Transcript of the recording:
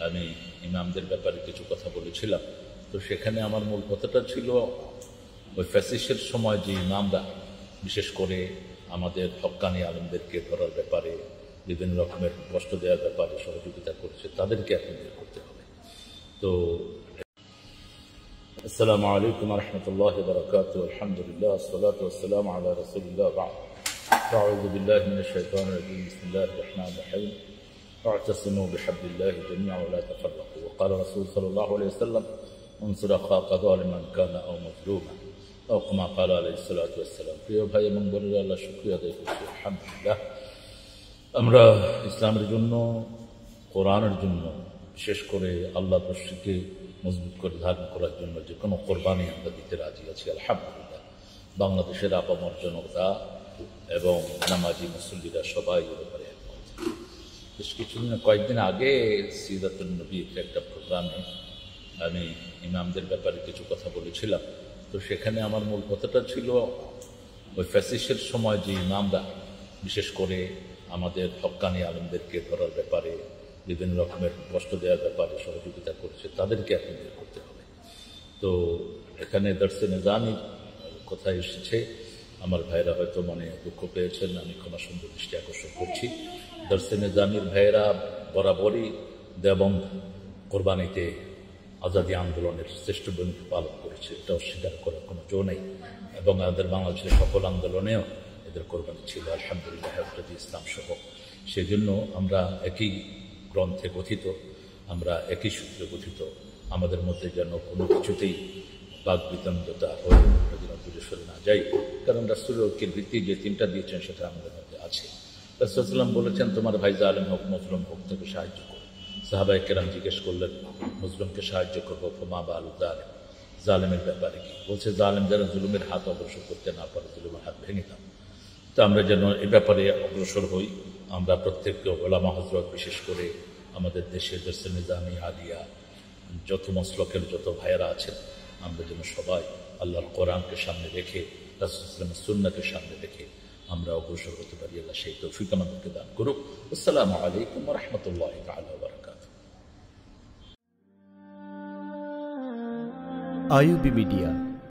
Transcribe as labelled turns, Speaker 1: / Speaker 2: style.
Speaker 1: আমি ইমামদের ব্যাপারে কিছু কথা বলেছিলাম। তো সেখানে আমার মূল কথাটা ছিল ওই ফ্যাসিস্টের সময় যে ইমামরা বিশেষ করে আমাদের হক্কানি আলেমদেরকে ধরার ব্যাপারে, বিভিন্ন রকমের কষ্ট দেওয়ার ব্যাপারে সহযোগিতা করেছে, তাদেরকে এখন বের করতে হবে। তো আসসালামু আলাইকুম ওয়া রাহমাতুল্লাহি ওয়া বারাকাতুহু। আলহামদুলিল্লাহ ওয়াসসালাতু ওয়াসসালামু আলা রাসূলিল্লাহ বা'দ। আউযু বিল্লাহি মিনাশ শাইতানির রাজীম। বিসমিল্লাহির রাহমানির রাহিম। واعتصموا بحبل الله جميعا ولا تفرقوا وقال رسول صلى الله عليه وسلم انصر اخاك ظالما كان او مظلوما او كما قال عليه الصلاه والسلام। প্রিয় ভাই এবং বোনেরা, আল্লাহ শুকরিয়া আদায় করছি। আলহামদুলিল্লাহ, আমরা ইসলামের জন্য, কোরআনের জন্য, বিশেষ করে আল্লাহ রশিকে মজবুত করে ধারণ করার জন্য যে কোনো কোরবানি আমরা দিতে রাজি আছি। আলহামদুলিল্লাহ, বাংলাদেশের আপামর জনতা এবং নামাজি মুসল্লিরা সবাই এ ব্যাপারে একমত। বেশ কয়েকদিন আগে সিরাতুন নবীর একটা প্রোগ্রামে আমি ইমামদের ব্যাপারে কিছু কথা বলেছিলাম। তো সেখানে আমার মূল কথাটা ছিল ওই ফ্যাসিস্টের সময় যে ইমামরা বিশেষ করে আমাদের হক্কানি আলেমদেরকে ধরার ব্যাপারে, বিভিন্ন রকমের কষ্ট দেওয়ার ব্যাপারে সহযোগিতা করেছে, তাদেরকে এখন বের করতে হবে। তো এখানে দর্শে নিজামির কথা এসেছে, আমার ভাইরা হয়তো মনে দুঃখ পেয়েছেন, আমি ক্ষমা সুন্দর দৃষ্টি আকর্ষণ করছি। দর্শে নিজামির ভাইয়েরা বরাবরই দেওবন্দ কোরবানিতে আজাদী আন্দোলনের শ্রেষ্ঠ ভূমিকা পালন করেছে, এটা অস্বীকার করার কোনো জো নেই। এবং আমাদের বাংলাদেশের সকল আন্দোলনেও এদের কোরবানি ছিল, আলহামদুলিল্লাহ, হেফাজতে ইসলাম সহ। সেজন্য আমরা একই গ্রন্থে গঠিত, আমরা একই সূত্রে গঠিত। আমাদের মধ্যে যেন কোনো কিছুতেই বাক বিতণ্ডতা হয়ে যেন দূরে সরে না যাই, কারণ রাসূলের ঐক্যের ভিত্তি যে তিনটা দিয়েছেন সেটা আমাদের মধ্যে আছে। রাসূল সাল্লাল্লাহু বলেছেন, তোমার ভাই জালেম হোক মজলুম হোক, তাকে সাহায্য করো। সাহাবায়ে কেরাম জিজ্ঞেস করলেন, মজলুমকে সাহায্য করবো, ফমা বালু জালেম, জালেমের ব্যাপারে কি? বলছে, জালেম যেন জুলুমের হাত অগ্রসর করতে না পারে, জুলুমের হাত ভেঙে দাও। তো আমরা যেন এ ব্যাপারে অগ্রসর হই। আমরা প্রত্যেককে ওলামা হযরত, বিশেষ করে আমাদের দেশে দর্শে নিজামি, আলিয়া, যত মসলকের যত ভাইয়েরা আছেন, আমরা যেন সবাই আল্লাহর কোরআনকে সামনে রেখে, রাসূল সাল্লাল্লাহু আলাইহি সুন্নাহকে সামনে রেখে আমরা অগ্রসর হতে পারি। আল্লাহ সেই তৌফিক আমাদেরকে দান করুক। আসসালামু আলাইকুম ওয়া রাহমাতুল্লাহি তাআলা ওয়া বারাকাতুহু।
Speaker 2: IUB media,